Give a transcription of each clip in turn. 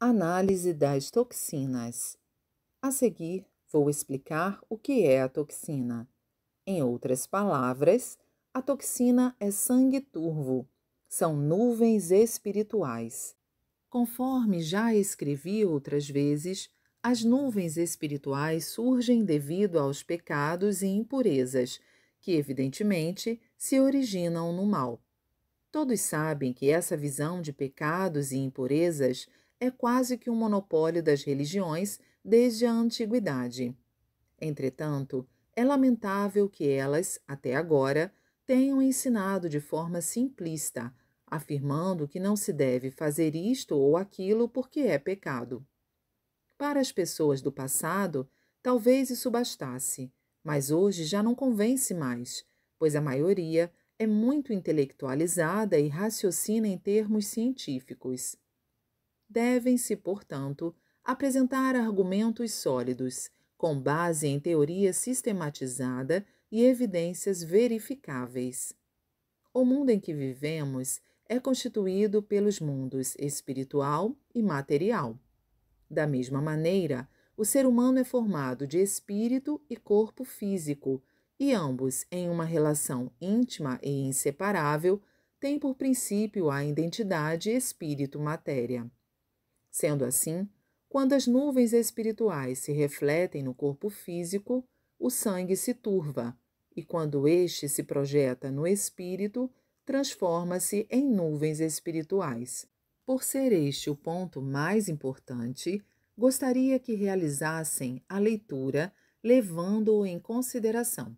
Análise das toxinas. A seguir, vou explicar o que é a toxina. Em outras palavras, a toxina é sangue turvo, são nuvens espirituais. Conforme já escrevi outras vezes, as nuvens espirituais surgem devido aos pecados e impurezas, que evidentemente se originam no mal. Todos sabem que essa visão de pecados e impurezas é quase que um monopólio das religiões desde a antiguidade. Entretanto, é lamentável que elas, até agora, tenham ensinado de forma simplista, afirmando que não se deve fazer isto ou aquilo porque é pecado. Para as pessoas do passado, talvez isso bastasse, mas hoje já não convence mais, pois a maioria é muito intelectualizada e raciocina em termos científicos. Devem-se, portanto, apresentar argumentos sólidos, com base em teoria sistematizada e evidências verificáveis. O mundo em que vivemos é constituído pelos mundos espiritual e material. Da mesma maneira, o ser humano é formado de espírito e corpo físico, e ambos, em uma relação íntima e inseparável, têm por princípio a identidade espírito-matéria. Sendo assim, quando as nuvens espirituais se refletem no corpo físico, o sangue se turva, e quando este se projeta no espírito, transforma-se em nuvens espirituais. Por ser este o ponto mais importante, gostaria que realizassem a leitura levando-o em consideração,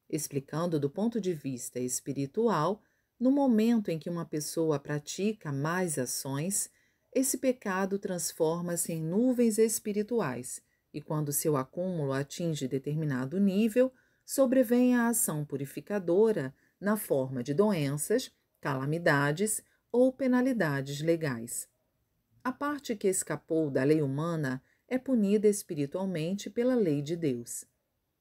explicando do ponto de vista espiritual, no momento em que uma pessoa pratica mais ações, esse pecado transforma-se em nuvens espirituais e, quando seu acúmulo atinge determinado nível, sobrevém a ação purificadora na forma de doenças, calamidades ou penalidades legais. A parte que escapou da lei humana é punida espiritualmente pela lei de Deus.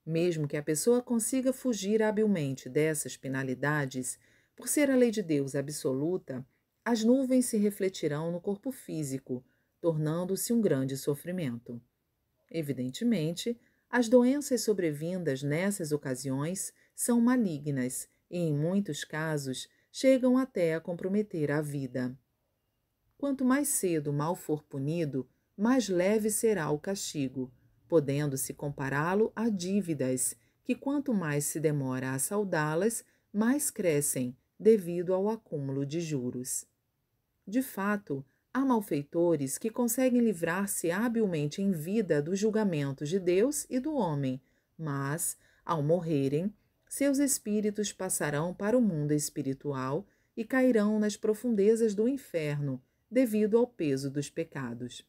Mesmo que a pessoa consiga fugir habilmente dessas penalidades, por ser a lei de Deus absoluta, as nuvens se refletirão no corpo físico, tornando-se um grande sofrimento. Evidentemente, as doenças sobrevindas nessas ocasiões são malignas e, em muitos casos, chegam até a comprometer a vida. Quanto mais cedo o mal for punido, mais leve será o castigo, podendo-se compará-lo a dívidas, que quanto mais se demora a saldá-las, mais crescem, devido ao acúmulo de juros. De fato, há malfeitores que conseguem livrar-se habilmente em vida dos julgamentos de Deus e do homem, mas, ao morrerem, seus espíritos passarão para o mundo espiritual e cairão nas profundezas do inferno, devido ao peso dos pecados.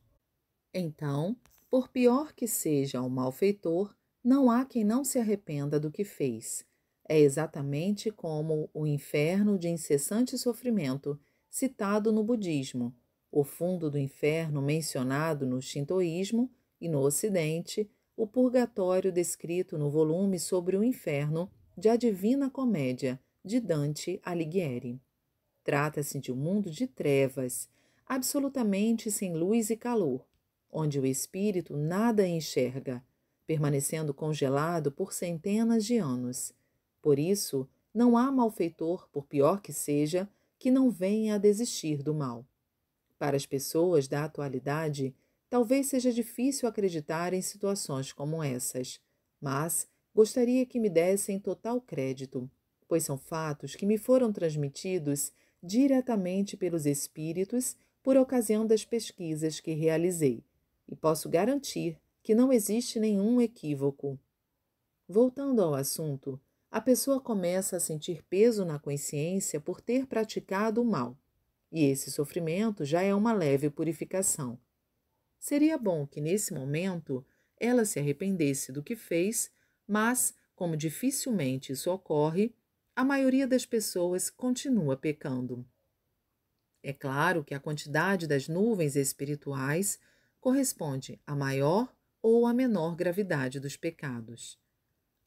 Então, por pior que seja o malfeitor, não há quem não se arrependa do que fez. É exatamente como o inferno de incessante sofrimento citado no budismo, o fundo do inferno mencionado no shintoísmo e no ocidente, o purgatório descrito no volume sobre o inferno de A Divina Comédia, de Dante Alighieri. Trata-se de um mundo de trevas, absolutamente sem luz e calor, onde o espírito nada enxerga, permanecendo congelado por centenas de anos. Por isso, não há malfeitor, por pior que seja, que não venha a desistir do mal. Para as pessoas da atualidade, talvez seja difícil acreditar em situações como essas, mas gostaria que me dessem total crédito, pois são fatos que me foram transmitidos diretamente pelos espíritos por ocasião das pesquisas que realizei, e posso garantir que não existe nenhum equívoco. Voltando ao assunto, a pessoa começa a sentir peso na consciência por ter praticado o mal, e esse sofrimento já é uma leve purificação. Seria bom que, nesse momento, ela se arrependesse do que fez, mas, como dificilmente isso ocorre, a maioria das pessoas continua pecando. É claro que a quantidade das nuvens espirituais corresponde à maior ou à menor gravidade dos pecados.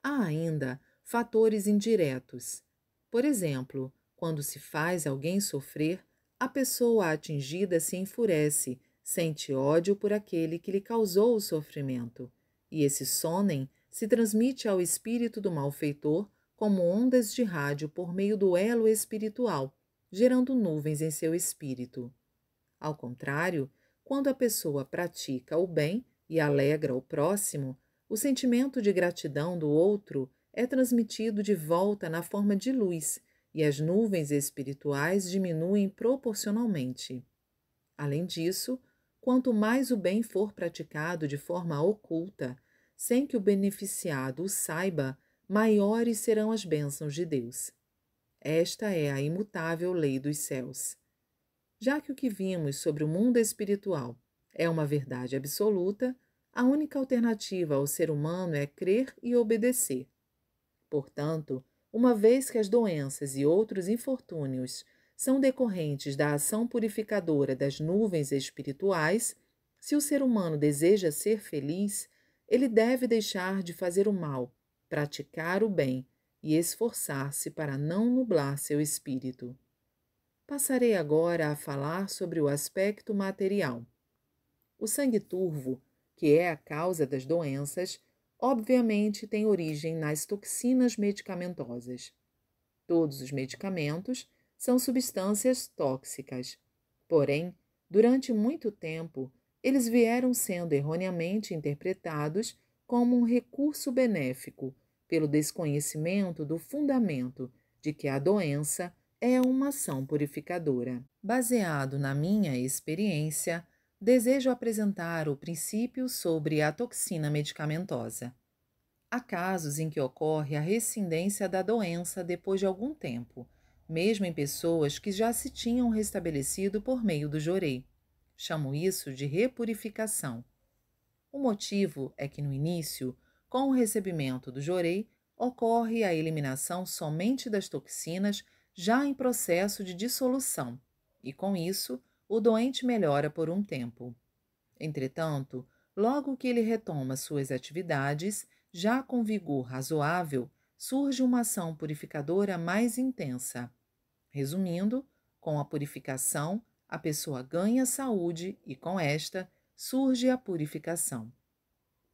Há ainda fatores indiretos. Por exemplo, quando se faz alguém sofrer, a pessoa atingida se enfurece, sente ódio por aquele que lhe causou o sofrimento, e esse sonem se transmite ao espírito do malfeitor como ondas de rádio por meio do elo espiritual, gerando nuvens em seu espírito. Ao contrário, quando a pessoa pratica o bem e alegra o próximo, o sentimento de gratidão do outro é transmitido de volta na forma de luz e as nuvens espirituais diminuem proporcionalmente. Além disso, quanto mais o bem for praticado de forma oculta, sem que o beneficiado o saiba, maiores serão as bênçãos de Deus. Esta é a imutável lei dos céus. Já que o que vimos sobre o mundo espiritual é uma verdade absoluta, a única alternativa ao ser humano é crer e obedecer. Portanto, uma vez que as doenças e outros infortúnios são decorrentes da ação purificadora das nuvens espirituais, se o ser humano deseja ser feliz, ele deve deixar de fazer o mal, praticar o bem e esforçar-se para não nublar seu espírito. Passarei agora a falar sobre o aspecto material. O sangue turvo, que é a causa das doenças, obviamente tem origem nas toxinas medicamentosas. Todos os medicamentos são substâncias tóxicas. Porém, durante muito tempo, eles vieram sendo erroneamente interpretados como um recurso benéfico, pelo desconhecimento do fundamento de que a doença é uma ação purificadora. Baseado na minha experiência, desejo apresentar o princípio sobre a toxina medicamentosa. Há casos em que ocorre a rescindência da doença depois de algum tempo, mesmo em pessoas que já se tinham restabelecido por meio do jorei. Chamo isso de repurificação. O motivo é que no início, com o recebimento do jorei, ocorre a eliminação somente das toxinas já em processo de dissolução, e com isso o doente melhora por um tempo. Entretanto, logo que ele retoma suas atividades, já com vigor razoável, surge uma ação purificadora mais intensa. Resumindo, com a purificação, a pessoa ganha saúde e, com esta, surge a purificação.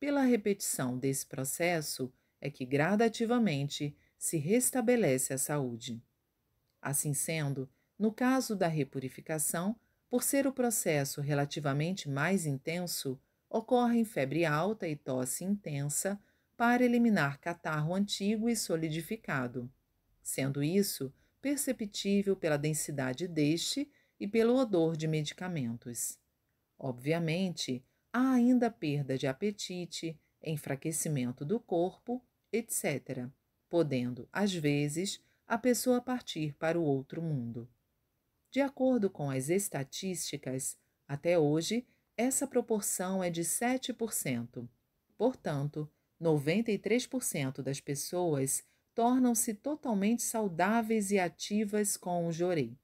Pela repetição desse processo é que gradativamente se restabelece a saúde. Assim sendo, no caso da repurificação, por ser o processo relativamente mais intenso, ocorrem febre alta e tosse intensa para eliminar catarro antigo e solidificado, sendo isso perceptível pela densidade deste e pelo odor de medicamentos. Obviamente, há ainda perda de apetite, enfraquecimento do corpo, etc., podendo, às vezes, a pessoa partir para o outro mundo. De acordo com as estatísticas, até hoje, essa proporção é de 7%. Portanto, 93% das pessoas tornam-se totalmente saudáveis e ativas com o jorei.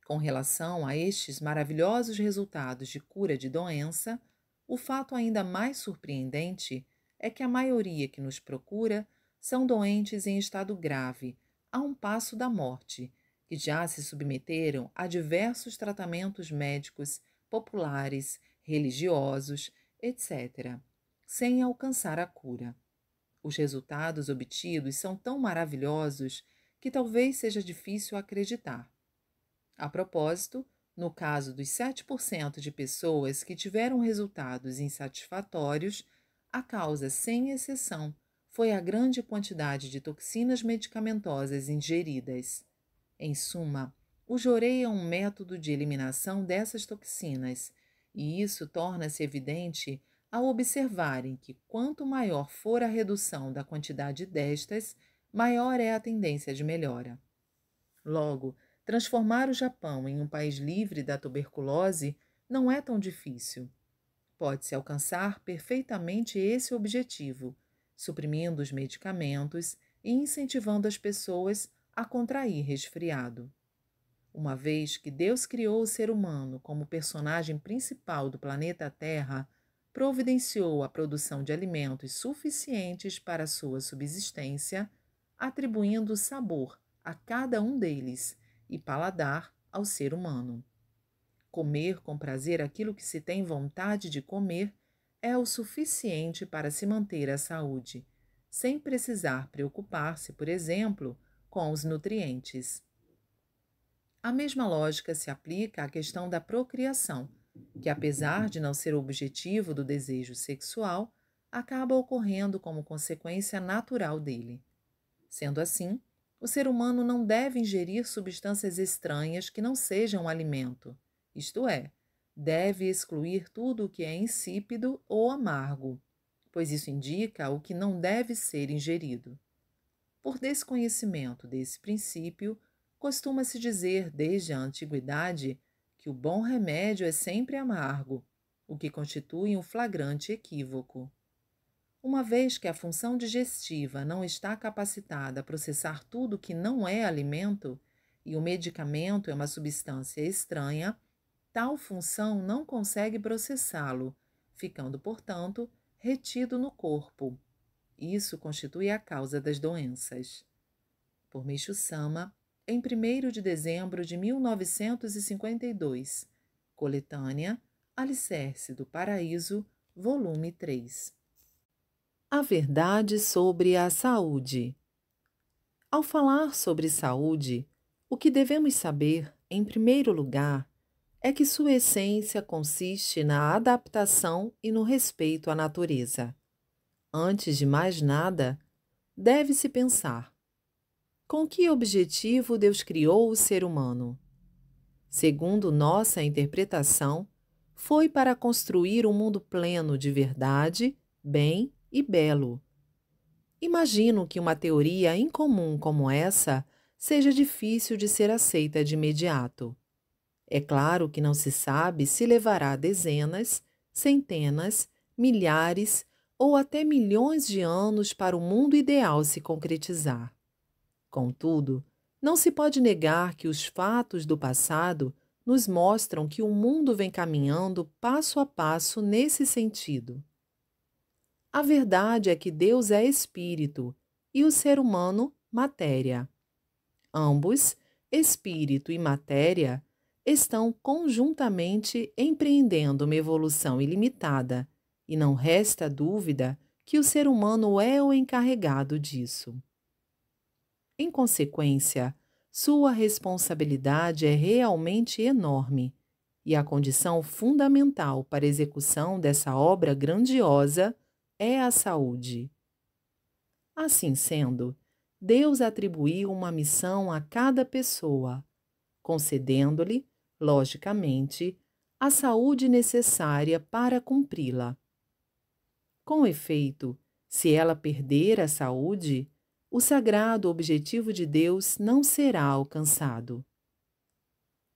Com relação a estes maravilhosos resultados de cura de doença, o fato ainda mais surpreendente é que a maioria que nos procura são doentes em estado grave, a um passo da morte, que já se submeteram a diversos tratamentos médicos, populares, religiosos, etc., sem alcançar a cura. Os resultados obtidos são tão maravilhosos que talvez seja difícil acreditar. A propósito, no caso dos 7% de pessoas que tiveram resultados insatisfatórios, a causa, sem exceção, foi a grande quantidade de toxinas medicamentosas ingeridas. Em suma, o jorei é um método de eliminação dessas toxinas, e isso torna-se evidente ao observarem que quanto maior for a redução da quantidade destas, maior é a tendência de melhora. Logo, transformar o Japão em um país livre da tuberculose não é tão difícil. Pode-se alcançar perfeitamente esse objetivo, suprimindo os medicamentos e incentivando as pessoas a contrair resfriado. Uma vez que Deus criou o ser humano como personagem principal do planeta Terra, providenciou a produção de alimentos suficientes para sua subsistência, atribuindo sabor a cada um deles e paladar ao ser humano. Comer com prazer aquilo que se tem vontade de comer é o suficiente para se manter a saúde, sem precisar preocupar-se, por exemplo, com os nutrientes. A mesma lógica se aplica à questão da procriação, que, apesar de não ser o objetivo do desejo sexual, acaba ocorrendo como consequência natural dele. Sendo assim, o ser humano não deve ingerir substâncias estranhas que não sejam alimento, isto é, deve excluir tudo o que é insípido ou amargo, pois isso indica o que não deve ser ingerido. Por desconhecimento desse princípio, costuma-se dizer desde a antiguidade que o bom remédio é sempre amargo, o que constitui um flagrante equívoco. Uma vez que a função digestiva não está capacitada a processar tudo que não é alimento, e o medicamento é uma substância estranha, tal função não consegue processá-lo, ficando, portanto, retido no corpo. Isso constitui a causa das doenças. Por Meishu Sama, em 1º de dezembro de 1952, coletânea Alicerce do Paraíso, volume 3. A verdade sobre a saúde. Ao falar sobre saúde, o que devemos saber, em primeiro lugar, é que sua essência consiste na adaptação e no respeito à natureza. Antes de mais nada, deve-se pensar: com que objetivo Deus criou o ser humano? Segundo nossa interpretação, foi para construir um mundo pleno de verdade, bem e belo. Imagino que uma teoria incomum como essa seja difícil de ser aceita de imediato. É claro que não se sabe se levará dezenas, centenas, milhares ou até milhões de anos para o mundo ideal se concretizar. Contudo, não se pode negar que os fatos do passado nos mostram que o mundo vem caminhando passo a passo nesse sentido. A verdade é que Deus é espírito e o ser humano, matéria. Ambos, espírito e matéria, estão conjuntamente empreendendo uma evolução ilimitada, e não resta dúvida que o ser humano é o encarregado disso. Em consequência, sua responsabilidade é realmente enorme, e a condição fundamental para a execução dessa obra grandiosa é a saúde. Assim sendo, Deus atribuiu uma missão a cada pessoa, concedendo-lhe, logicamente, a saúde necessária para cumpri-la. Com efeito, se ela perder a saúde, o sagrado objetivo de Deus não será alcançado.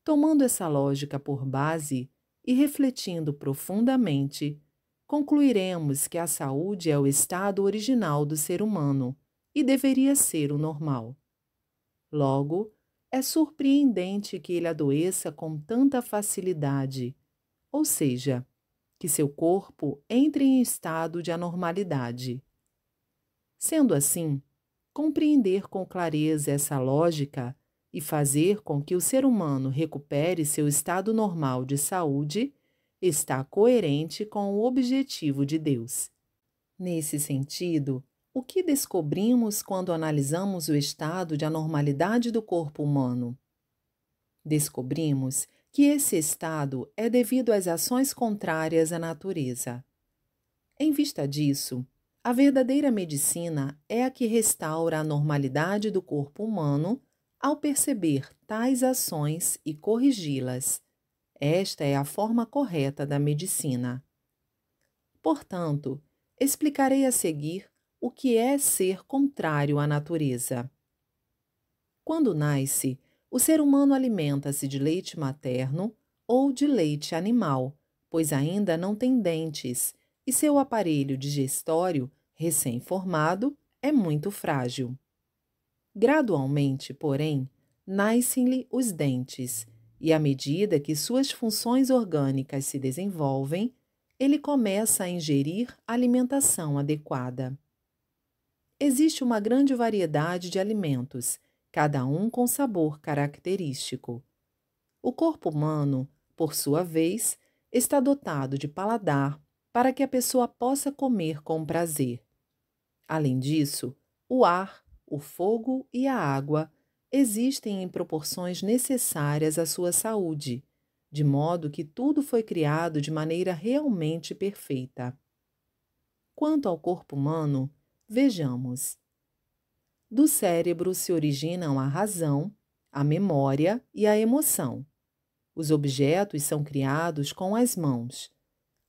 Tomando essa lógica por base e refletindo profundamente, concluiremos que a saúde é o estado original do ser humano e deveria ser o normal. Logo, é surpreendente que ele adoeça com tanta facilidade, ou seja, que seu corpo entre em estado de anormalidade. Sendo assim, compreender com clareza essa lógica e fazer com que o ser humano recupere seu estado normal de saúde está coerente com o objetivo de Deus. Nesse sentido, o que descobrimos quando analisamos o estado de anormalidade do corpo humano? Descobrimos que esse estado é devido às ações contrárias à natureza. Em vista disso, a verdadeira medicina é a que restaura a normalidade do corpo humano ao perceber tais ações e corrigi-las. Esta é a forma correta da medicina. Portanto, explicarei a seguir o que é ser contrário à natureza. Quando nasce, o ser humano alimenta-se de leite materno ou de leite animal, pois ainda não tem dentes e seu aparelho digestório, recém-formado, é muito frágil. Gradualmente, porém, nascem-lhe os dentes, e à medida que suas funções orgânicas se desenvolvem, ele começa a ingerir alimentação adequada. Existe uma grande variedade de alimentos, cada um com sabor característico. O corpo humano por sua vez, está dotado de paladar para que a pessoa possa comer com prazer. Além disso, o ar, o fogo e a água existem em proporções necessárias à sua saúde, de modo que tudo foi criado de maneira realmente perfeita. Quanto ao corpo humano, vejamos. Do cérebro se originam a razão, a memória e a emoção. Os objetos são criados com as mãos.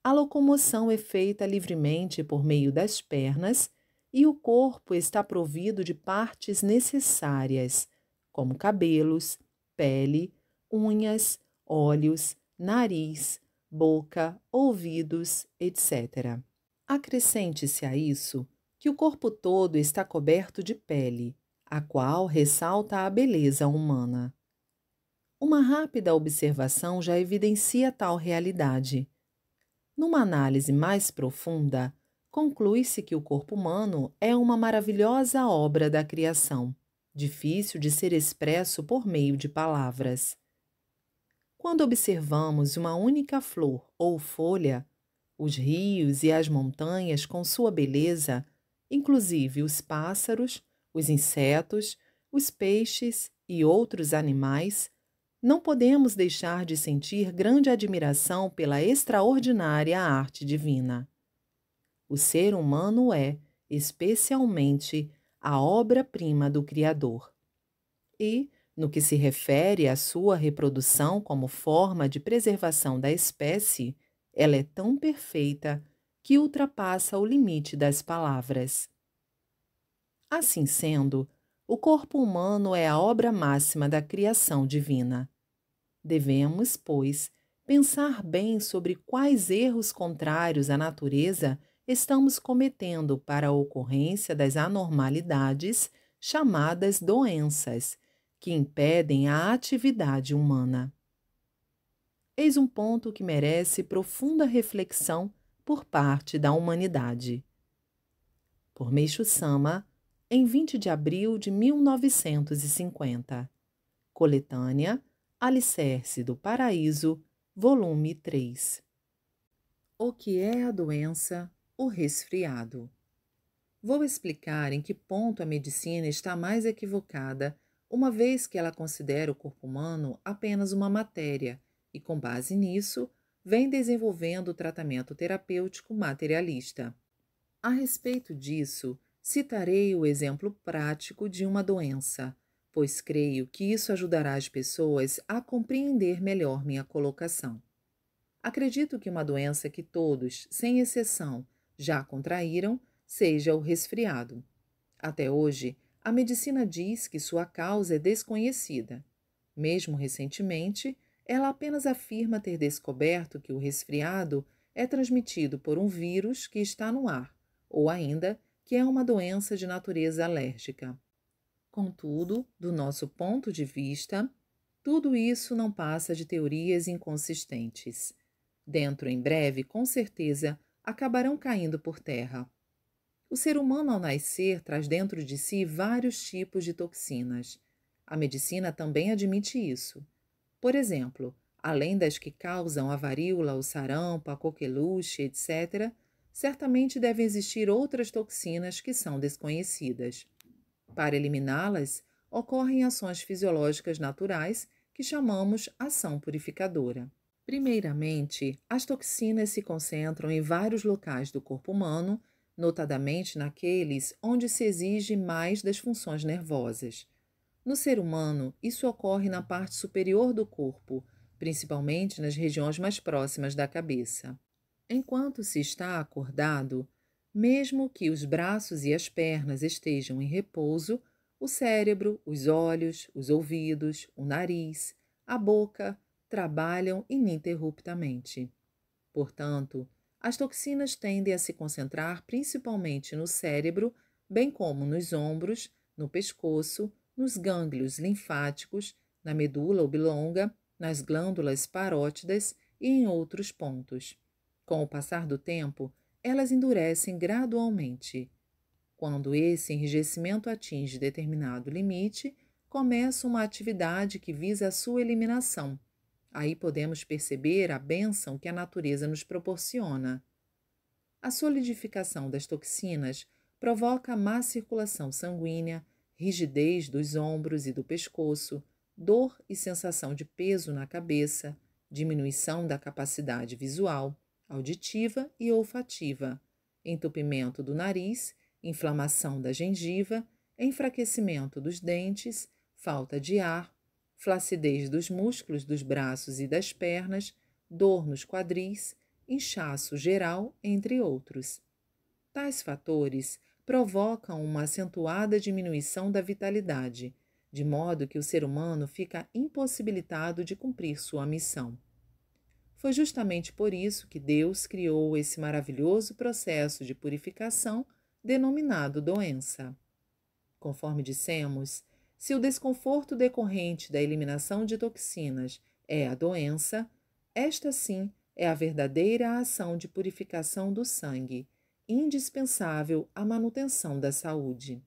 A locomoção é feita livremente por meio das pernas e o corpo está provido de partes necessárias, como cabelos, pele, unhas, olhos, nariz, boca, ouvidos, etc. Acrescente-se a isso que o corpo todo está coberto de pele, a qual ressalta a beleza humana. Uma rápida observação já evidencia tal realidade. Numa análise mais profunda, conclui-se que o corpo humano é uma maravilhosa obra da criação, difícil de ser expresso por meio de palavras. Quando observamos uma única flor ou folha, os rios e as montanhas com sua beleza, inclusive os pássaros, os insetos, os peixes e outros animais, não podemos deixar de sentir grande admiração pela extraordinária arte divina. O ser humano é, especialmente, a obra-prima do Criador. E, no que se refere à sua reprodução como forma de preservação da espécie, ela é tão perfeita que ultrapassa o limite das palavras. Assim sendo, o corpo humano é a obra máxima da criação divina. Devemos, pois, pensar bem sobre quais erros contrários à natureza estamos cometendo para a ocorrência das anormalidades chamadas doenças, que impedem a atividade humana. Eis um ponto que merece profunda reflexão por parte da humanidade. Por Meishu Sama, em 20 de abril de 1950. Coletânea Alicerce do Paraíso, volume 3. O que é a doença, o resfriado? Vou explicar em que ponto a medicina está mais equivocada, uma vez que ela considera o corpo humano apenas uma matéria e, com base nisso, vem desenvolvendo o tratamento terapêutico materialista. A respeito disso, citarei o exemplo prático de uma doença, pois creio que isso ajudará as pessoas a compreender melhor minha colocação. Acredito que uma doença que todos, sem exceção, já contraíram seja o resfriado. Até hoje, a medicina diz que sua causa é desconhecida. Mesmo recentemente, ela apenas afirma ter descoberto que o resfriado é transmitido por um vírus que está no ar, ou ainda que é uma doença de natureza alérgica. Contudo, do nosso ponto de vista, tudo isso não passa de teorias inconsistentes. Dentro em breve, com certeza, acabarão caindo por terra. O ser humano, ao nascer, traz dentro de si vários tipos de toxinas. A medicina também admite isso. Por exemplo, além das que causam a varíola, o sarampo, a coqueluche, etc., certamente devem existir outras toxinas que são desconhecidas. Para eliminá-las, ocorrem ações fisiológicas naturais que chamamos ação purificadora. Primeiramente, as toxinas se concentram em vários locais do corpo humano, notadamente naqueles onde se exige mais das funções nervosas. No ser humano, isso ocorre na parte superior do corpo, principalmente nas regiões mais próximas da cabeça. Enquanto se está acordado, mesmo que os braços e as pernas estejam em repouso, o cérebro, os olhos, os ouvidos, o nariz, a boca trabalham ininterruptamente. Portanto, as toxinas tendem a se concentrar principalmente no cérebro, bem como nos ombros, no pescoço, nos gânglios linfáticos, na medula oblonga, nas glândulas parótidas e em outros pontos. Com o passar do tempo, elas endurecem gradualmente. Quando esse enrijecimento atinge determinado limite, começa uma atividade que visa a sua eliminação, Aí podemos perceber a bênção que a natureza nos proporciona. A solidificação das toxinas provoca má circulação sanguínea, rigidez dos ombros e do pescoço, dor e sensação de peso na cabeça, diminuição da capacidade visual, auditiva e olfativa, entupimento do nariz, inflamação da gengiva, enfraquecimento dos dentes, falta de ar, flacidez dos músculos dos braços e das pernas, dor nos quadris, inchaço geral, entre outros. Tais fatores provocam uma acentuada diminuição da vitalidade, de modo que o ser humano fica impossibilitado de cumprir sua missão. Foi justamente por isso que Deus criou esse maravilhoso processo de purificação denominado doença. Conforme dissemos, se o desconforto decorrente da eliminação de toxinas é a doença, esta sim é a verdadeira ação de purificação do sangue, indispensável à manutenção da saúde.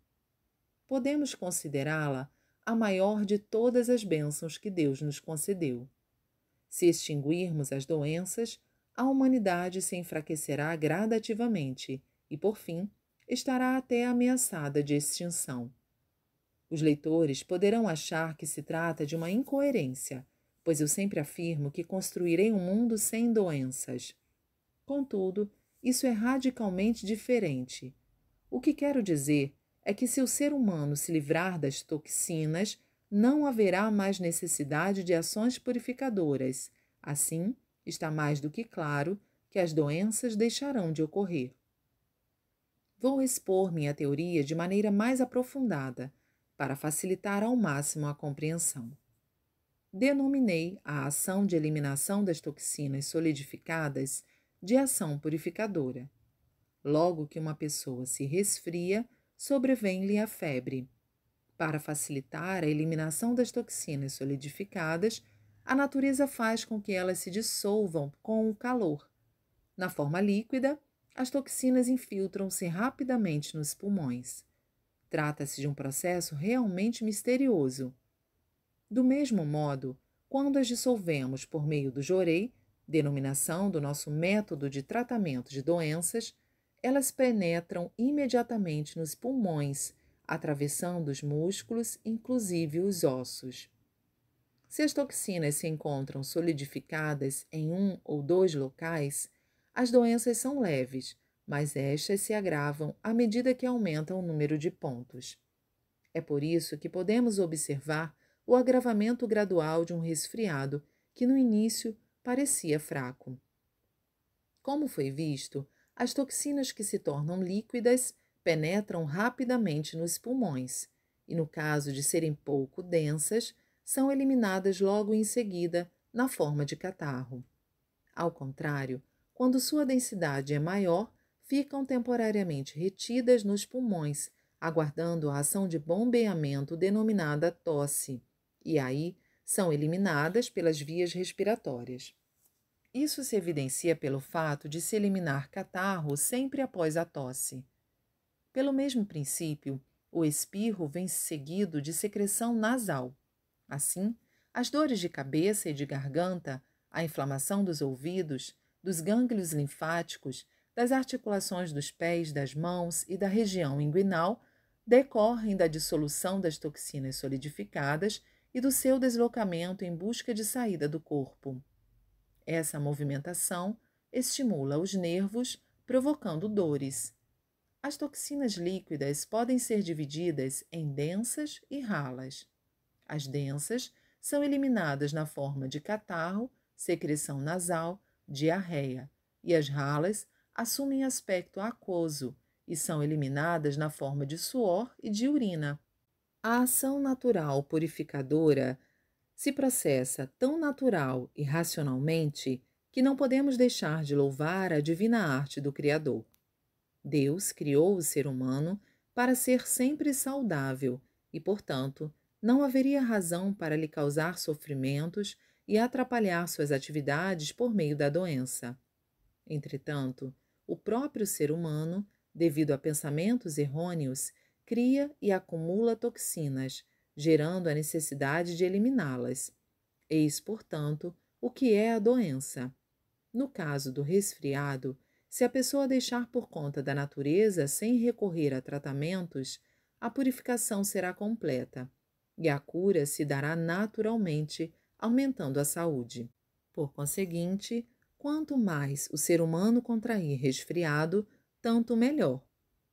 Podemos considerá-la a maior de todas as bênçãos que Deus nos concedeu. Se extinguirmos as doenças, a humanidade se enfraquecerá gradativamente e, por fim, estará até ameaçada de extinção. Os leitores poderão achar que se trata de uma incoerência, pois eu sempre afirmo que construirei um mundo sem doenças. Contudo, isso é radicalmente diferente. O que quero dizer é que se o ser humano se livrar das toxinas, não haverá mais necessidade de ações purificadoras. Assim, está mais do que claro que as doenças deixarão de ocorrer. Vou expor minha teoria de maneira mais aprofundada, para facilitar ao máximo a compreensão. Denominei a ação de eliminação das toxinas solidificadas de ação purificadora. Logo que uma pessoa se resfria, sobrevém-lhe a febre. Para facilitar a eliminação das toxinas solidificadas, a natureza faz com que elas se dissolvam com o calor. Na forma líquida, as toxinas infiltram-se rapidamente nos pulmões. Trata-se de um processo realmente misterioso. Do mesmo modo, quando as dissolvemos por meio do jorei, denominação do nosso método de tratamento de doenças, elas penetram imediatamente nos pulmões, atravessando os músculos, inclusive os ossos. Se as toxinas se encontram solidificadas em um ou dois locais, as doenças são leves, mas estas se agravam à medida que aumenta o número de pontos. É por isso que podemos observar o agravamento gradual de um resfriado que no início parecia fraco. Como foi visto, as toxinas que se tornam líquidas penetram rapidamente nos pulmões e, no caso de serem pouco densas, são eliminadas logo em seguida na forma de catarro. Ao contrário, quando sua densidade é maior, ficam temporariamente retidas nos pulmões, aguardando a ação de bombeamento denominada tosse, e aí são eliminadas pelas vias respiratórias. Isso se evidencia pelo fato de se eliminar catarro sempre após a tosse. Pelo mesmo princípio, o espirro vem seguido de secreção nasal. Assim, as dores de cabeça e de garganta, a inflamação dos ouvidos, dos gânglios linfáticos, das articulações dos pés, das mãos e da região inguinal decorrem da dissolução das toxinas solidificadas e do seu deslocamento em busca de saída do corpo. Essa movimentação estimula os nervos, provocando dores. As toxinas líquidas podem ser divididas em densas e ralas. As densas são eliminadas na forma de catarro, secreção nasal, diarreia, e as ralas assumem aspecto aquoso e são eliminadas na forma de suor e de urina. A ação natural purificadora se processa tão natural e racionalmente que não podemos deixar de louvar a divina arte do Criador. Deus criou o ser humano para ser sempre saudável e, portanto, não haveria razão para lhe causar sofrimentos e atrapalhar suas atividades por meio da doença. Entretanto, o próprio ser humano, devido a pensamentos errôneos, cria e acumula toxinas, gerando a necessidade de eliminá-las. Eis, portanto, o que é a doença. No caso do resfriado, se a pessoa deixar por conta da natureza sem recorrer a tratamentos, a purificação será completa e a cura se dará naturalmente, aumentando a saúde. Por conseguinte, quanto mais o ser humano contrair resfriado, tanto melhor.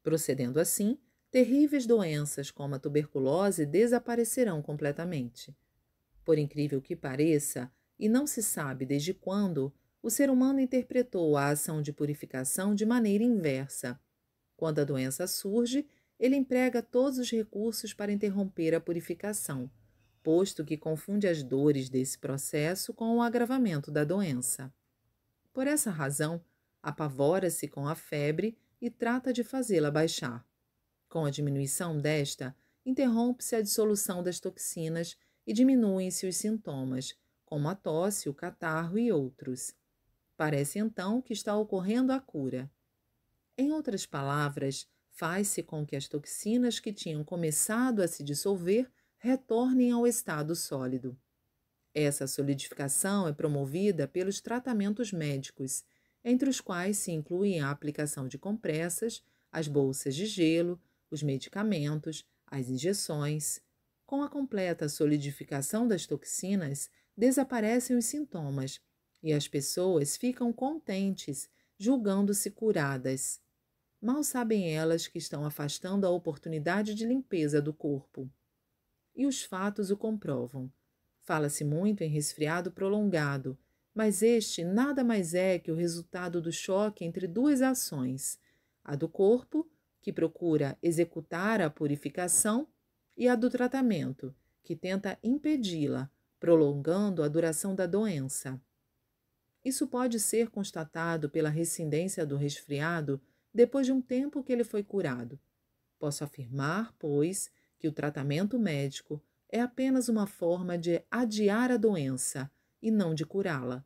Procedendo assim, terríveis doenças como a tuberculose desaparecerão completamente. Por incrível que pareça, e não se sabe desde quando, o ser humano interpretou a ação de purificação de maneira inversa. Quando a doença surge, ele emprega todos os recursos para interromper a purificação, posto que confunde as dores desse processo com o agravamento da doença. Por essa razão, apavora-se com a febre e trata de fazê-la baixar. Com a diminuição desta, interrompe-se a dissolução das toxinas e diminuem-se os sintomas, como a tosse, o catarro e outros. Parece então que está ocorrendo a cura. Em outras palavras, faz-se com que as toxinas que tinham começado a se dissolver retornem ao estado sólido. Essa solidificação é promovida pelos tratamentos médicos, entre os quais se incluem a aplicação de compressas, as bolsas de gelo, os medicamentos, as injeções. Com a completa solidificação das toxinas, desaparecem os sintomas e as pessoas ficam contentes, julgando-se curadas. Mal sabem elas que estão afastando a oportunidade de limpeza do corpo. E os fatos o comprovam. Fala-se muito em resfriado prolongado, mas este nada mais é que o resultado do choque entre duas ações, a do corpo, que procura executar a purificação, e a do tratamento, que tenta impedi-la, prolongando a duração da doença. Isso pode ser constatado pela rescindência do resfriado depois de um tempo que ele foi curado. Posso afirmar, pois, que o tratamento médico é apenas uma forma de adiar a doença e não de curá-la.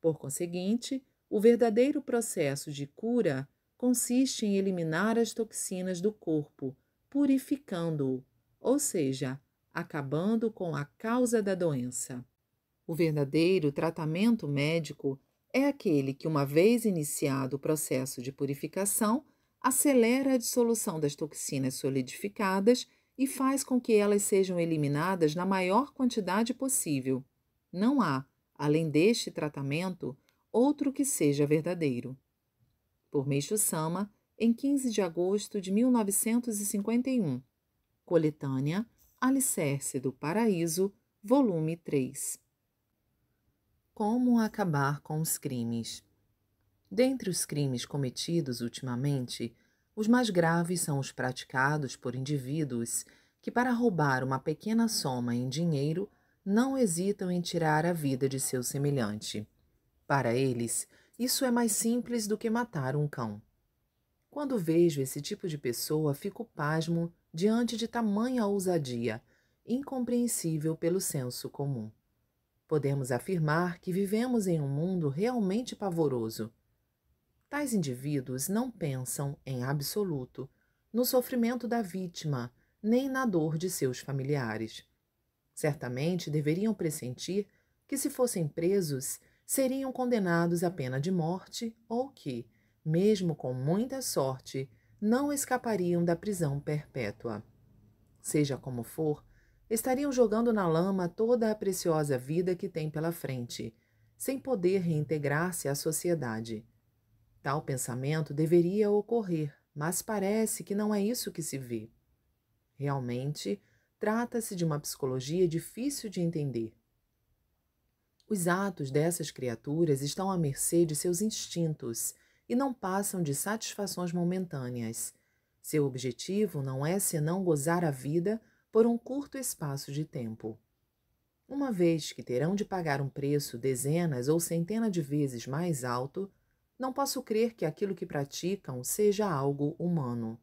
Por conseguinte, o verdadeiro processo de cura consiste em eliminar as toxinas do corpo, purificando-o, ou seja, acabando com a causa da doença. O verdadeiro tratamento médico é aquele que, uma vez iniciado o processo de purificação, acelera a dissolução das toxinas solidificadas e faz com que elas sejam eliminadas na maior quantidade possível. Não há, além deste tratamento, outro que seja verdadeiro. Por Meishu Sama, em 15 de agosto de 1951. Coletânea Alicerce do Paraíso, volume 3. Como acabar com os crimes? Dentre os crimes cometidos ultimamente, os mais graves são os praticados por indivíduos que, para roubar uma pequena soma em dinheiro, não hesitam em tirar a vida de seu semelhante. Para eles, isso é mais simples do que matar um cão. Quando vejo esse tipo de pessoa, fico pasmo diante de tamanha ousadia, incompreensível pelo senso comum. Podemos afirmar que vivemos em um mundo realmente pavoroso. Tais indivíduos não pensam, em absoluto, no sofrimento da vítima, nem na dor de seus familiares. Certamente deveriam pressentir que, se fossem presos, seriam condenados à pena de morte ou que, mesmo com muita sorte, não escapariam da prisão perpétua. Seja como for, estariam jogando na lama toda a preciosa vida que têm pela frente, sem poder reintegrar-se à sociedade. Tal pensamento deveria ocorrer, mas parece que não é isso que se vê. Realmente, trata-se de uma psicologia difícil de entender. Os atos dessas criaturas estão à mercê de seus instintos e não passam de satisfações momentâneas. Seu objetivo não é senão gozar a vida por um curto espaço de tempo. Uma vez que terão de pagar um preço dezenas ou centenas de vezes mais alto, não posso crer que aquilo que praticam seja algo humano.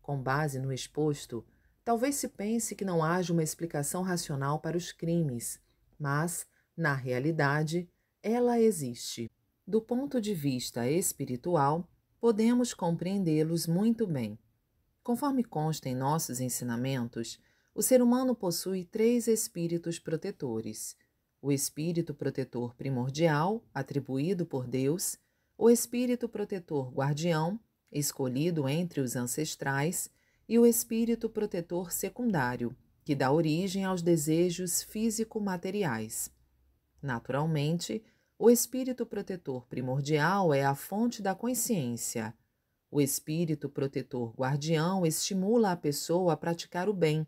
Com base no exposto, talvez se pense que não haja uma explicação racional para os crimes, mas, na realidade, ela existe. Do ponto de vista espiritual, podemos compreendê-los muito bem. Conforme consta em nossos ensinamentos, o ser humano possui 3 espíritos protetores: o espírito protetor primordial, atribuído por Deus, o espírito protetor guardião, escolhido entre os ancestrais, e o espírito protetor secundário, que dá origem aos desejos físico-materiais. Naturalmente, o espírito protetor primordial é a fonte da consciência. O espírito protetor guardião estimula a pessoa a praticar o bem,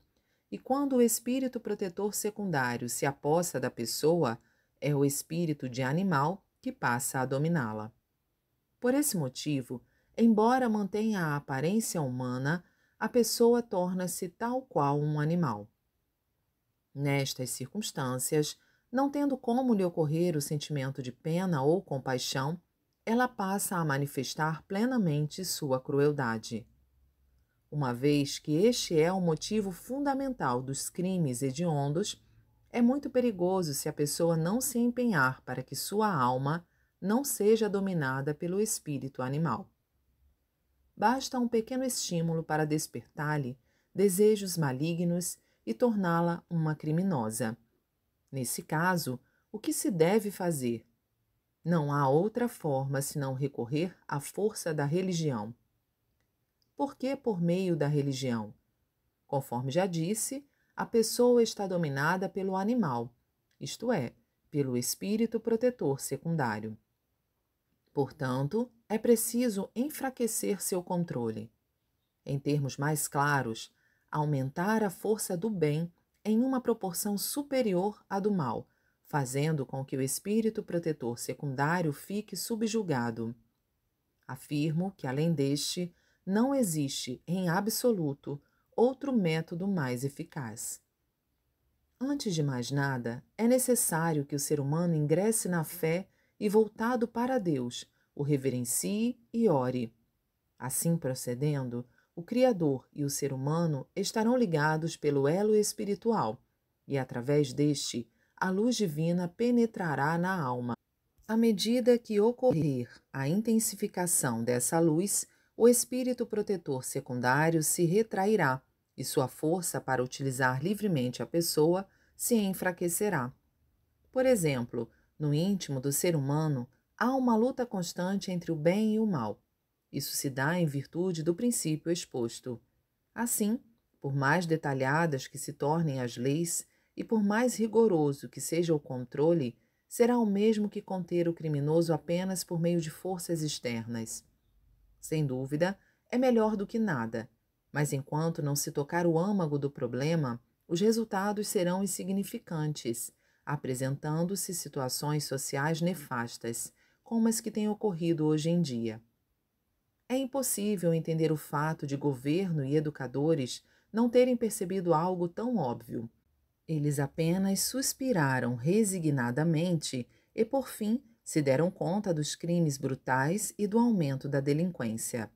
e quando o espírito protetor secundário se apossa da pessoa, é o espírito de animal que passa a dominá-la. Por esse motivo, embora mantenha a aparência humana, a pessoa torna-se tal qual um animal. Nestas circunstâncias, não tendo como lhe ocorrer o sentimento de pena ou compaixão, ela passa a manifestar plenamente sua crueldade. Uma vez que este é o motivo fundamental dos crimes hediondos, é muito perigoso se a pessoa não se empenhar para que sua alma não seja dominada pelo espírito animal. Basta um pequeno estímulo para despertar-lhe desejos malignos e torná-la uma criminosa. Nesse caso, o que se deve fazer? Não há outra forma senão recorrer à força da religião. Por que por meio da religião? Conforme já disse, a pessoa está dominada pelo animal, isto é, pelo espírito protetor secundário. Portanto, é preciso enfraquecer seu controle. Em termos mais claros, aumentar a força do bem em uma proporção superior à do mal, fazendo com que o espírito protetor secundário fique subjugado. Afirmo que, além deste, não existe, em absoluto, outro método mais eficaz. Antes de mais nada, é necessário que o ser humano ingresse na fé e, voltado para Deus, o reverencie e ore. Assim procedendo, o Criador e o ser humano estarão ligados pelo elo espiritual, e, através deste, a luz divina penetrará na alma. À medida que ocorrer a intensificação dessa luz, o espírito protetor secundário se retrairá e sua força para utilizar livremente a pessoa se enfraquecerá. Por exemplo, no íntimo do ser humano, há uma luta constante entre o bem e o mal. Isso se dá em virtude do princípio exposto. Assim, por mais detalhadas que se tornem as leis e por mais rigoroso que seja o controle, será o mesmo que conter o criminoso apenas por meio de forças externas. Sem dúvida, é melhor do que nada, mas enquanto não se tocar o âmago do problema, os resultados serão insignificantes, apresentando-se situações sociais nefastas, como as que têm ocorrido hoje em dia. É impossível entender o fato de governo e educadores não terem percebido algo tão óbvio. Eles apenas suspiraram resignadamente e, por fim, se deram conta dos crimes brutais e do aumento da delinquência.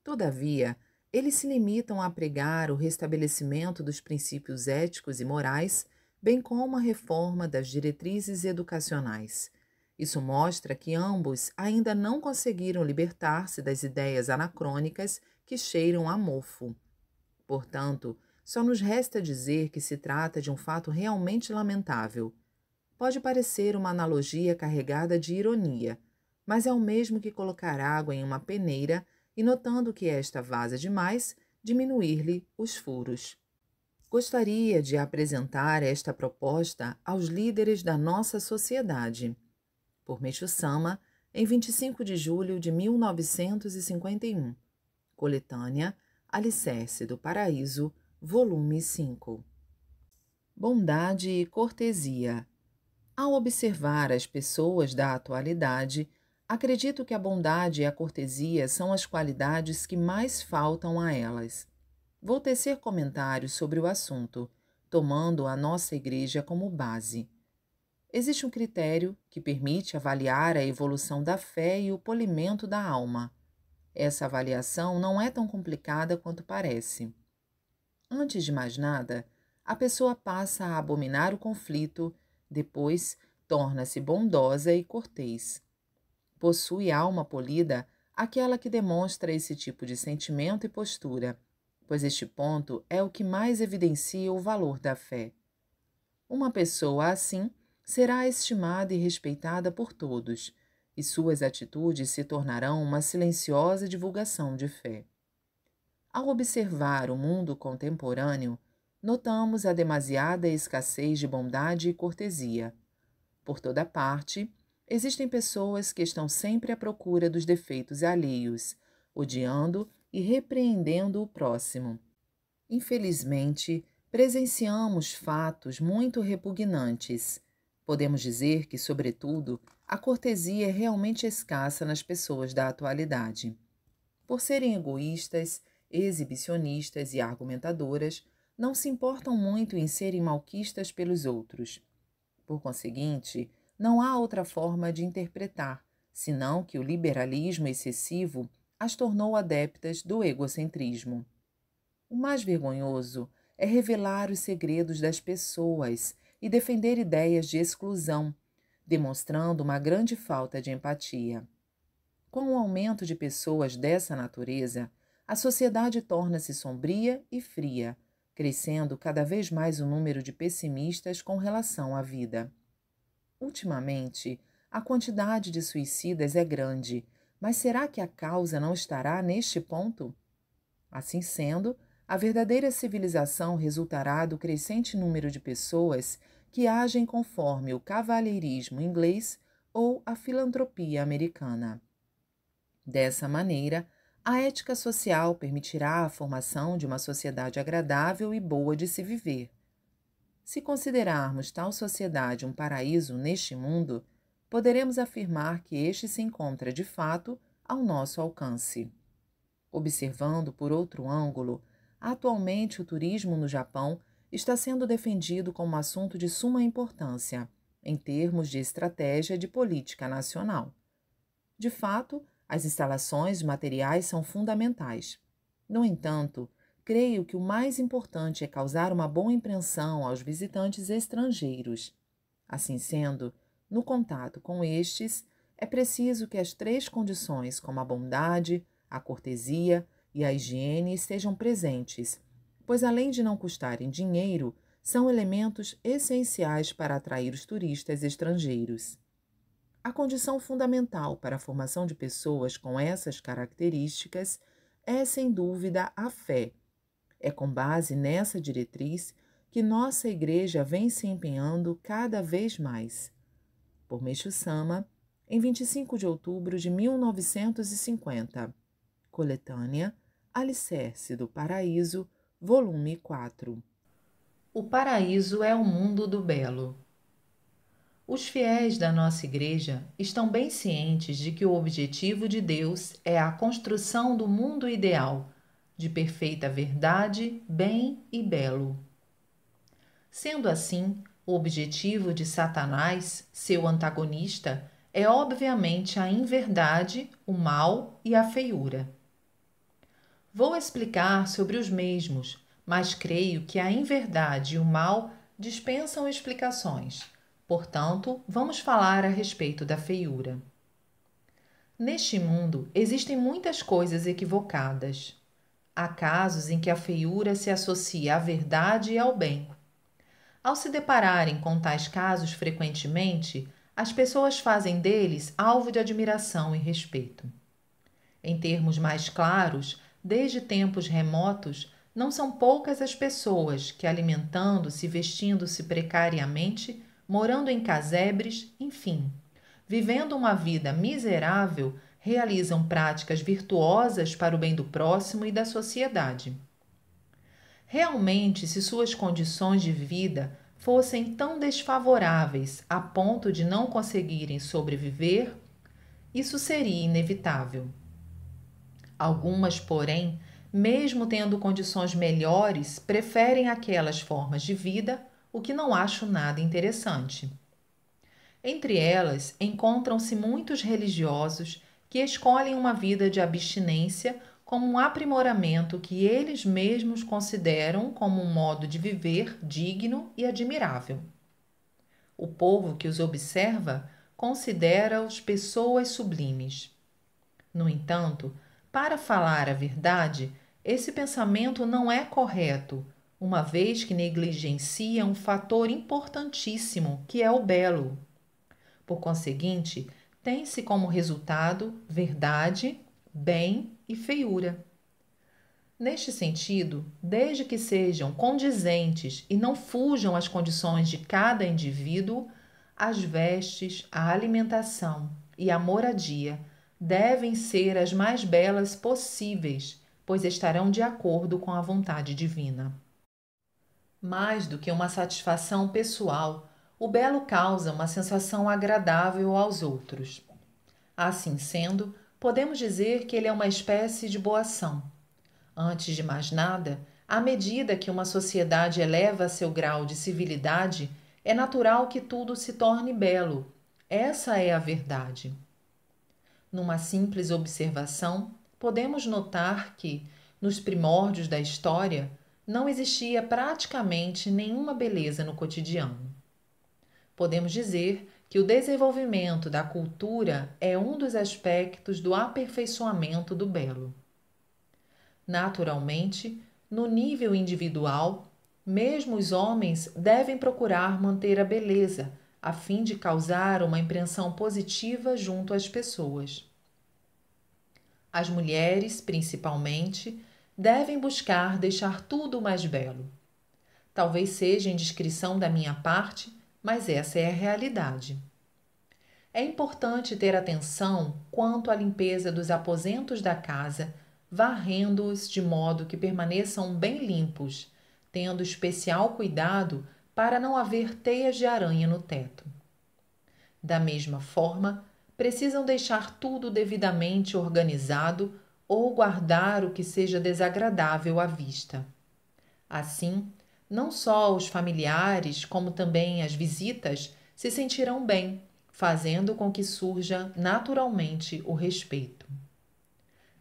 Todavia, eles se limitam a pregar o restabelecimento dos princípios éticos e morais, bem como a reforma das diretrizes educacionais. Isso mostra que ambos ainda não conseguiram libertar-se das ideias anacrônicas que cheiram a mofo. Portanto, só nos resta dizer que se trata de um fato realmente lamentável. Pode parecer uma analogia carregada de ironia, mas é o mesmo que colocar água em uma peneira e, notando que esta vaza demais, diminuir-lhe os furos. Gostaria de apresentar esta proposta aos líderes da nossa sociedade. Por Meixo Sama, em 25 de julho de 1951. Coletânea Alicerce do Paraíso, volume 5. Bondade e cortesia. Ao observar as pessoas da atualidade, acredito que a bondade e a cortesia são as qualidades que mais faltam a elas. Vou tecer comentários sobre o assunto, tomando a nossa igreja como base. Existe um critério que permite avaliar a evolução da fé e o polimento da alma. Essa avaliação não é tão complicada quanto parece. Antes de mais nada, a pessoa passa a abominar o conflito, depois torna-se bondosa e cortês. Possui alma polida aquela que demonstra esse tipo de sentimento e postura, pois este ponto é o que mais evidencia o valor da fé. Uma pessoa assim será estimada e respeitada por todos, e suas atitudes se tornarão uma silenciosa divulgação de fé. Ao observar o mundo contemporâneo, notamos a demasiada escassez de bondade e cortesia. Por toda parte, existem pessoas que estão sempre à procura dos defeitos alheios, odiando e repreendendo o próximo. Infelizmente, presenciamos fatos muito repugnantes. Podemos dizer que, sobretudo, a cortesia é realmente escassa nas pessoas da atualidade. Por serem egoístas, exibicionistas e argumentadoras, não se importam muito em serem malquistas pelos outros. Por conseguinte, não há outra forma de interpretar, senão que o liberalismo excessivo as tornou adeptas do egocentrismo. O mais vergonhoso é revelar os segredos das pessoas e defender ideias de exclusão, demonstrando uma grande falta de empatia. Com o aumento de pessoas dessa natureza, a sociedade torna-se sombria e fria, crescendo cada vez mais o número de pessimistas com relação à vida. Ultimamente, a quantidade de suicidas é grande, mas será que a causa não estará neste ponto? Assim sendo, a verdadeira civilização resultará do crescente número de pessoas que agem conforme o cavalheirismo inglês ou a filantropia americana. Dessa maneira, a ética social permitirá a formação de uma sociedade agradável e boa de se viver. Se considerarmos tal sociedade um paraíso neste mundo, poderemos afirmar que este se encontra de fato ao nosso alcance. Observando por outro ângulo, atualmente o turismo no Japão está sendo defendido como assunto de suma importância, em termos de estratégia de política nacional. De fato, as instalações materiais são fundamentais. No entanto, creio que o mais importante é causar uma boa impressão aos visitantes estrangeiros. Assim sendo, no contato com estes, é preciso que as três condições, como a bondade, a cortesia e a higiene, estejam presentes, pois além de não custarem dinheiro, são elementos essenciais para atrair os turistas estrangeiros. A condição fundamental para a formação de pessoas com essas características é, sem dúvida, a fé. É com base nessa diretriz que nossa Igreja vem se empenhando cada vez mais. Por Meixo Sama, em 25 de outubro de 1950. Coletânea Alicerce do Paraíso, volume 4. O paraíso é o mundo do belo. Os fiéis da nossa Igreja estão bem cientes de que o objetivo de Deus é a construção do mundo ideal, de perfeita verdade, bem e belo. Sendo assim, o objetivo de Satanás, seu antagonista, é obviamente a inverdade, o mal e a feiura. Vou explicar sobre os mesmos, mas creio que a inverdade e o mal dispensam explicações. Portanto, vamos falar a respeito da feiura. Neste mundo existem muitas coisas equivocadas. Há casos em que a feiura se associa à verdade e ao bem. Ao se depararem com tais casos frequentemente, as pessoas fazem deles alvo de admiração e respeito. Em termos mais claros, desde tempos remotos, não são poucas as pessoas que, alimentando-se e vestindo-se precariamente, morando em casebres, enfim, vivendo uma vida miserável, realizam práticas virtuosas para o bem do próximo e da sociedade. Realmente, se suas condições de vida fossem tão desfavoráveis a ponto de não conseguirem sobreviver, isso seria inevitável. Algumas, porém, mesmo tendo condições melhores, preferem aquelas formas de vida, o que não acho nada interessante. Entre elas, encontram-se muitos religiosos que escolhem uma vida de abstinência como um aprimoramento que eles mesmos consideram como um modo de viver digno e admirável. O povo que os observa considera-os pessoas sublimes. No entanto, para falar a verdade, esse pensamento não é correto, uma vez que negligencia um fator importantíssimo, que é o belo. Por conseguinte, tem-se como resultado verdade, bem e feiura. Neste sentido, desde que sejam condizentes e não fujam às condições de cada indivíduo, as vestes, a alimentação e a moradia devem ser as mais belas possíveis, pois estarão de acordo com a vontade divina. Mais do que uma satisfação pessoal, o belo causa uma sensação agradável aos outros. Assim sendo, podemos dizer que ele é uma espécie de boa ação. Antes de mais nada, à medida que uma sociedade eleva seu grau de civilidade, é natural que tudo se torne belo. Essa é a verdade. Numa simples observação, podemos notar que, nos primórdios da história, não existia praticamente nenhuma beleza no cotidiano. Podemos dizer que o desenvolvimento da cultura é um dos aspectos do aperfeiçoamento do belo. Naturalmente, no nível individual, mesmo os homens devem procurar manter a beleza, a fim de causar uma impressão positiva junto às pessoas. As mulheres, principalmente, devem buscar deixar tudo mais belo. Talvez seja indiscrição da minha parte, mas essa é a realidade. É importante ter atenção quanto à limpeza dos aposentos da casa, varrendo-os de modo que permaneçam bem limpos, tendo especial cuidado para não haver teias de aranha no teto. Da mesma forma, precisam deixar tudo devidamente organizado ou guardar o que seja desagradável à vista. Assim, não só os familiares, como também as visitas se sentirão bem, fazendo com que surja naturalmente o respeito.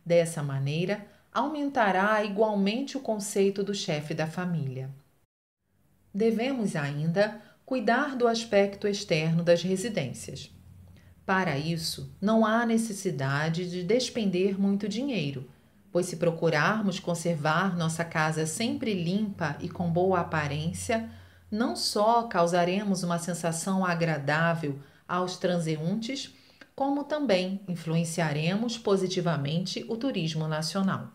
Dessa maneira, aumentará igualmente o conceito do chefe da família. Devemos ainda cuidar do aspecto externo das residências. Para isso, não há necessidade de despender muito dinheiro, pois se procurarmos conservar nossa casa sempre limpa e com boa aparência, não só causaremos uma sensação agradável aos transeuntes, como também influenciaremos positivamente o turismo nacional.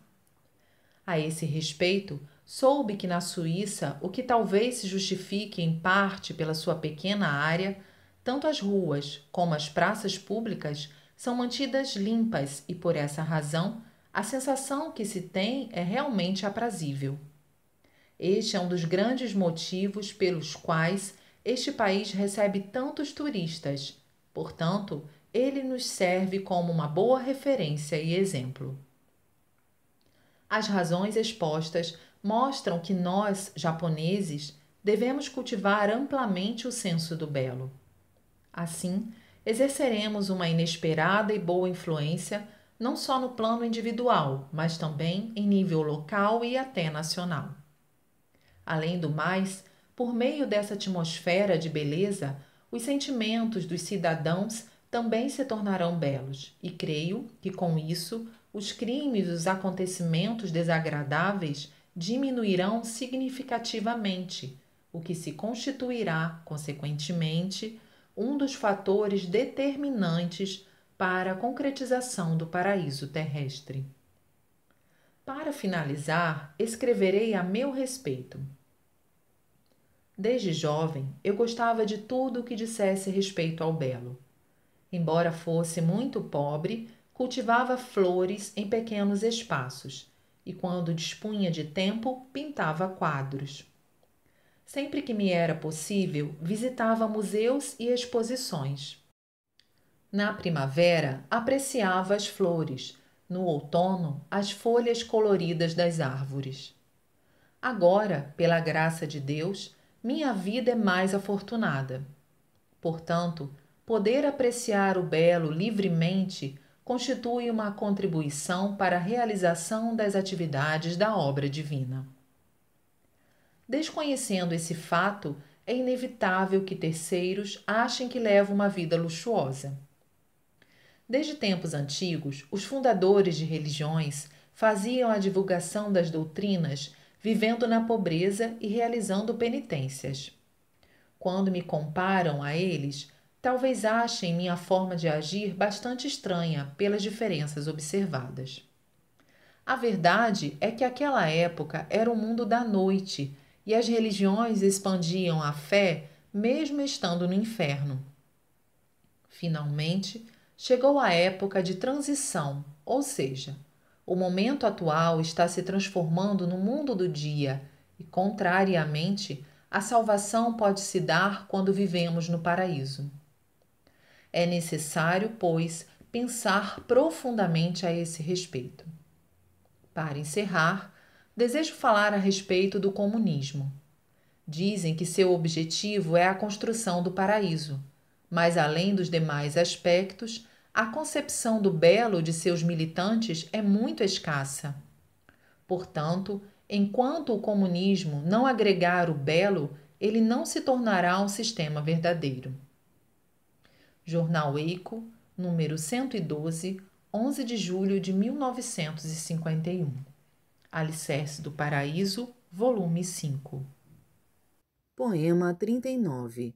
A esse respeito, soube que na Suíça, o que talvez se justifique em parte pela sua pequena área, tanto as ruas como as praças públicas são mantidas limpas e, por essa razão, a sensação que se tem é realmente aprazível. Este é um dos grandes motivos pelos quais este país recebe tantos turistas. Portanto, ele nos serve como uma boa referência e exemplo. As razões expostas mostram que nós, japoneses, devemos cultivar amplamente o senso do belo. Assim, exerceremos uma inesperada e boa influência não só no plano individual, mas também em nível local e até nacional. Além do mais, por meio dessa atmosfera de beleza, os sentimentos dos cidadãos também se tornarão belos, e creio que com isso os crimes e os acontecimentos desagradáveis diminuirão significativamente, o que se constituirá, consequentemente, um dos fatores determinantes para a concretização do paraíso terrestre. Para finalizar, escreverei a meu respeito. Desde jovem, eu gostava de tudo o que dissesse respeito ao belo. Embora fosse muito pobre, cultivava flores em pequenos espaços e, quando dispunha de tempo, pintava quadros. Sempre que me era possível, visitava museus e exposições. Na primavera, apreciava as flores, no outono, as folhas coloridas das árvores. Agora, pela graça de Deus, minha vida é mais afortunada. Portanto, poder apreciar o belo livremente constitui uma contribuição para a realização das atividades da obra divina. Desconhecendo esse fato, é inevitável que terceiros achem que levo uma vida luxuosa. Desde tempos antigos, os fundadores de religiões faziam a divulgação das doutrinas vivendo na pobreza e realizando penitências. Quando me comparam a eles, talvez achem minha forma de agir bastante estranha pelas diferenças observadas. A verdade é que aquela época era o mundo da noite e as religiões expandiam a fé mesmo estando no inferno. Finalmente, chegou a época de transição, ou seja, o momento atual está se transformando no mundo do dia e, contrariamente, a salvação pode se dar quando vivemos no paraíso. É necessário, pois, pensar profundamente a esse respeito. Para encerrar, desejo falar a respeito do comunismo. Dizem que seu objetivo é a construção do paraíso, mas além dos demais aspectos, a concepção do belo de seus militantes é muito escassa. Portanto, enquanto o comunismo não agregar o belo, ele não se tornará um sistema verdadeiro. Jornal Eico, número 112, 11 de julho de 1951. Alicerce do Paraíso, volume 5. Poema 39.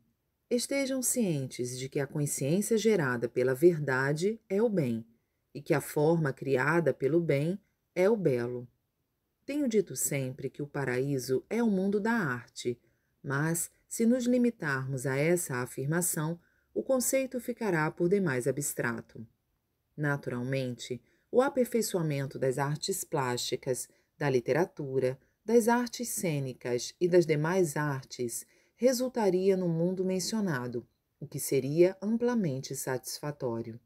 Estejam cientes de que a consciência gerada pela verdade é o bem, e que a forma criada pelo bem é o belo. Tenho dito sempre que o paraíso é o mundo da arte, mas, se nos limitarmos a essa afirmação, o conceito ficará por demais abstrato. Naturalmente, o aperfeiçoamento das artes plásticas, da literatura, das artes cênicas e das demais artes resultaria no mundo mencionado, o que seria amplamente satisfatório.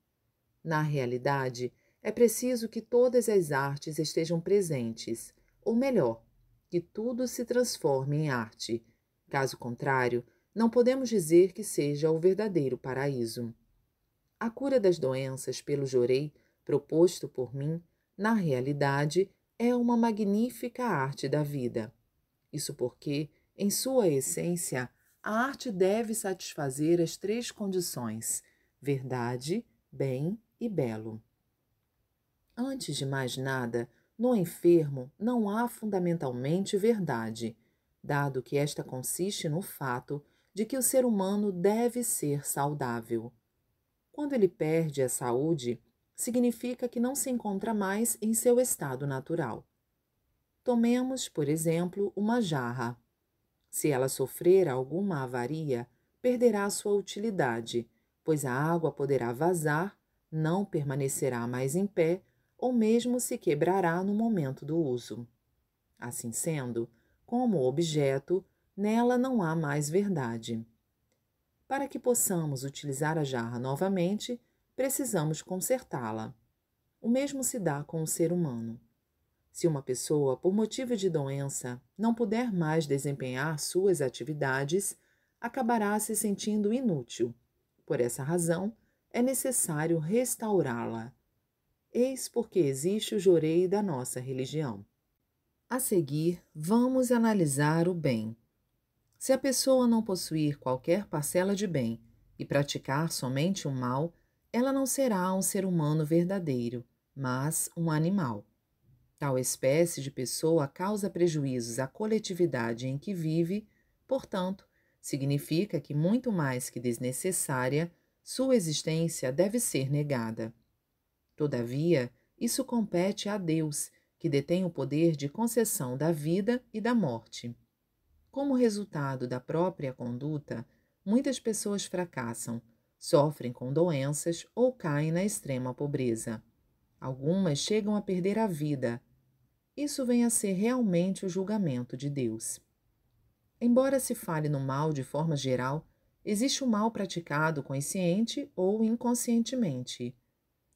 Na realidade, é preciso que todas as artes estejam presentes, ou melhor, que tudo se transforme em arte. Caso contrário, não podemos dizer que seja o verdadeiro paraíso. A cura das doenças pelo jorei, proposto por mim, na realidade, é uma magnífica arte da vida. Isso porque, em sua essência, a arte deve satisfazer as três condições: verdade, bem e belo. Antes de mais nada, no enfermo não há fundamentalmente verdade, dado que esta consiste no fato de que o ser humano deve ser saudável. Quando ele perde a saúde, significa que não se encontra mais em seu estado natural. Tomemos, por exemplo, uma jarra. Se ela sofrer alguma avaria, perderá sua utilidade, pois a água poderá vazar, não permanecerá mais em pé ou mesmo se quebrará no momento do uso. Assim sendo, como objeto, nela não há mais verdade. Para que possamos utilizar a jarra novamente, precisamos consertá-la. O mesmo se dá com o ser humano. Se uma pessoa, por motivo de doença, não puder mais desempenhar suas atividades, acabará se sentindo inútil. Por essa razão, é necessário restaurá-la. Eis porque existe o jorei da nossa religião. A seguir, vamos analisar o bem. Se a pessoa não possuir qualquer parcela de bem e praticar somente o mal, ela não será um ser humano verdadeiro, mas um animal. Tal espécie de pessoa causa prejuízos à coletividade em que vive, portanto, significa que, muito mais que desnecessária, sua existência deve ser negada. Todavia, isso compete a Deus, que detém o poder de concessão da vida e da morte. Como resultado da própria conduta, muitas pessoas fracassam, sofrem com doenças ou caem na extrema pobreza. Algumas chegam a perder a vida. Isso vem a ser realmente o julgamento de Deus. Embora se fale no mal de forma geral, existe o mal praticado consciente ou inconscientemente.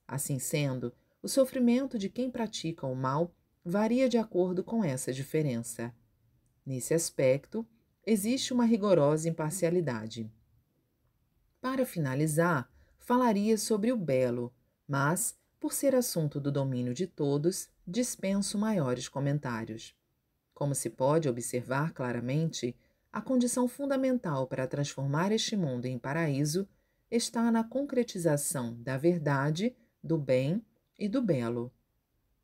Assim sendo, o sofrimento de quem pratica o mal varia de acordo com essa diferença. Nesse aspecto, existe uma rigorosa imparcialidade. Para finalizar, falaria sobre o belo, mas, por ser assunto do domínio de todos, dispenso maiores comentários. Como se pode observar claramente, a condição fundamental para transformar este mundo em paraíso está na concretização da verdade, do bem e do belo.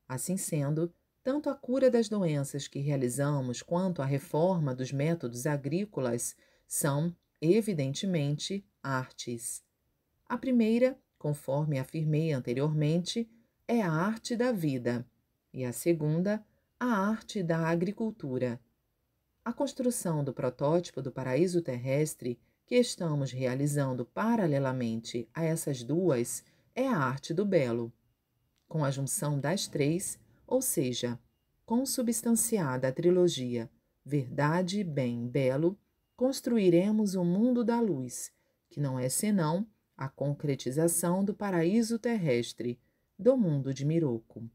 Assim sendo, Tanto a cura das doenças que realizamos quanto a reforma dos métodos agrícolas são, evidentemente, artes. A primeira, conforme afirmei anteriormente, é a arte da vida, e a segunda, a arte da agricultura. A construção do protótipo do paraíso terrestre que estamos realizando paralelamente a essas duas é a arte do belo. Com a junção das três, ou seja, consubstanciada a trilogia Verdade, Bem, Belo, construiremos o mundo da luz, que não é senão a concretização do paraíso terrestre, do mundo de Miroku.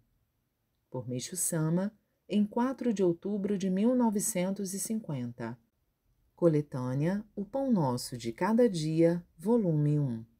Por Meishu Sama, em 4 de outubro de 1950. Coletânea O Pão Nosso de Cada Dia, volume 1.